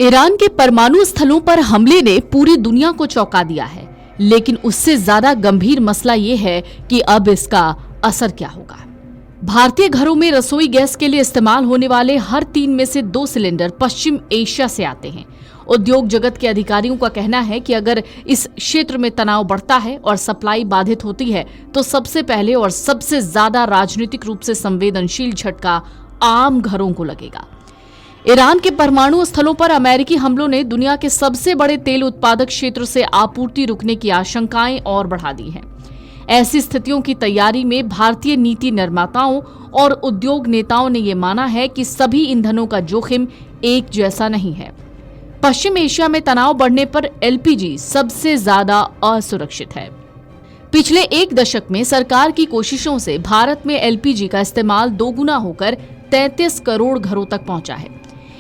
Iran के परमाणु स्थलों पर हमले ने पूरी दुनिया को चौंका दिया है, लेकिन उससे ज्यादा गंभीर मसला ये है कि अब इसका असर क्या होगा। भारतीय घरों में रसोई गैस के लिए इस्तेमाल होने वाले हर 3 में से 2 सिलेंडर पश्चिम एशिया से आते हैं। उद्योग जगत के अधिकारियों का कहना है कि अगर इस क्षेत्र में तनाव बढ़ता है और सप्लाई बाधित होती है तो सबसे पहले और सबसे ज्यादा राजनीतिक रूप से संवेदनशील झटका आम घरों को लगेगा। ईरान के परमाणु स्थलों पर अमेरिकी हमलों ने दुनिया के सबसे बड़े तेल उत्पादक क्षेत्र से आपूर्ति रुकने की आशंकाएं और बढ़ा दी हैं। ऐसी स्थितियों की तैयारी में भारतीय नीति निर्माताओं और उद्योग नेताओं ने यह माना है कि सभी ईंधनों का जोखिम एक जैसा नहीं है। पश्चिम एशिया में तनाव बढ़ने पर एलपीजी सबसे ज्यादा असुरक्षित है। पिछले 1 दशक में सरकार की कोशिशों से भारत में एलपीजी का इस्तेमाल दोगुना होकर 33 करोड़ घरों तक पहुंचा है।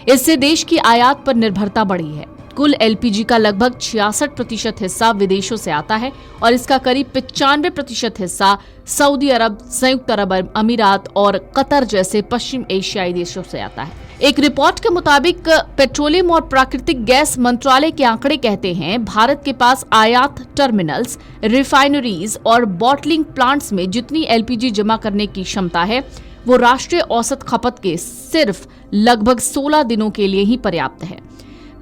इससे देश की आयात पर निर्भरता बढ़ी है। कुल एलपीजी का लगभग 66% हिस्सा विदेशों से आता है और इसका करीब 95% हिस्सा सऊदी अरब, संयुक्त अरब अमीरात और कतर जैसे पश्चिम एशियाई देशों से आता है। एक रिपोर्ट के मुताबिक पेट्रोलियम और प्राकृतिक गैस मंत्रालय के आंकड़े कहते हैं भारत के पास आयात टर्मिनल्स, रिफाइनरीज और बॉटलिंग प्लांट्स में जितनी एलपीजी जमा करने की क्षमता है वो राष्ट्रीय औसत खपत के सिर्फ लगभग 16 दिनों के लिए ही पर्याप्त है।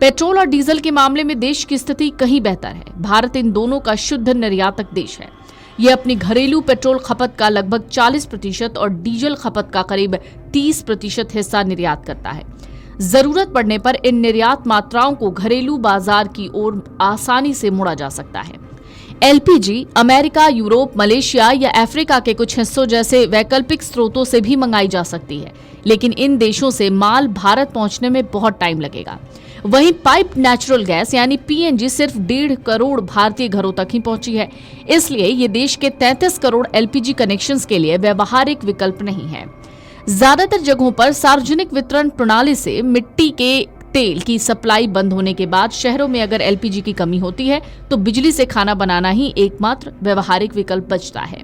पेट्रोल और डीजल के मामले में देश की स्थिति कहीं बेहतर है। भारत इन दोनों का शुद्ध निर्यातक देश है। यह अपनी घरेलू पेट्रोल खपत का लगभग 40% और डीजल खपत का करीब 30% हिस्सा निर्यात करता है। जरूरत पड़ने पर इन निर्यात मात्राओं को घरेलू बाजार की ओर आसानी से मोड़ा जा सकता है। एलपीजी अमेरिका, यूरोप, मलेशिया या अफ्रीका के कुछ हिस्सों जैसे वैकल्पिक स्रोतों से भी मंगाई जा सकती है, लेकिन इन देशों से माल भारत पहुंचने में बहुत टाइम लगेगा। वहीं पाइप नेचुरल गैस यानी पीएनजी सिर्फ 1.5 करोड़ भारतीय घरों तक ही पहुंची है। इसलिए ये देश के 33 करोड़ एलपीजी कनेक्शंस के लिए व्यवहारिक विकल्प नहीं है। ज्यादातर जगहों पर सार्वजनिक वितरण प्रणाली से मिट्टी के तेल की सप्लाई बंद होने के बाद शहरों में अगर एलपीजी की कमी होती है तो बिजली से खाना बनाना ही एकमात्र व्यवहारिक विकल्प बचता है।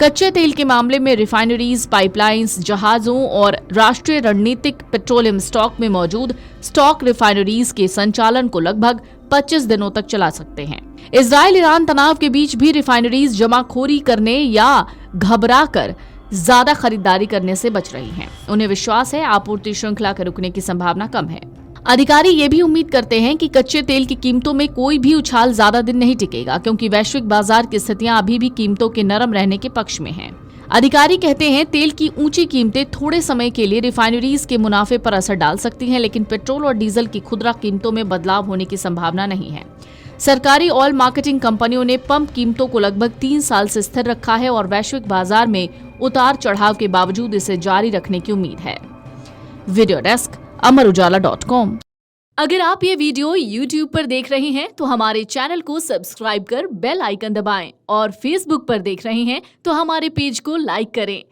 कच्चे तेल के मामले में रिफाइनरीज, पाइपलाइंस, जहाजों और राष्ट्रीय रणनीतिक पेट्रोलियम स्टॉक में मौजूद स्टॉक रिफाइनरीज के संचालन को लगभग 25 दिनों तक चला सकते हैं। इजराइल ईरान तनाव के बीच भी रिफाइनरीज जमाखोरी करने या घबराकर ज्यादा खरीदारी करने से बच रही हैं। उन्हें विश्वास है आपूर्ति श्रृंखला के रुकने की संभावना कम है। अधिकारी ये भी उम्मीद करते हैं कि कच्चे तेल की कीमतों में कोई भी उछाल ज्यादा दिन नहीं टिकेगा, क्योंकि वैश्विक बाजार की स्थितियां अभी भी कीमतों के नरम रहने के पक्ष में हैं। अधिकारी कहते हैं तेल की ऊंची कीमतें थोड़े समय के लिए रिफाइनरीज के मुनाफे पर असर डाल सकती हैं, लेकिन पेट्रोल और डीजल की खुदरा कीमतों में बदलाव होने की संभावना नहीं है। सरकारी ऑयल मार्केटिंग कंपनियों ने पंप कीमतों को लगभग 3 साल से स्थिर रखा है और वैश्विक बाजार में उतार चढ़ाव के बावजूद इसे जारी रखने की उम्मीद है। Video desk amarujala.com। अगर आप ये वीडियो YouTube पर देख रहे हैं तो हमारे चैनल को सब्सक्राइब कर बेल आइकन दबाएं और Facebook पर देख रहे हैं तो हमारे पेज को लाइक करें।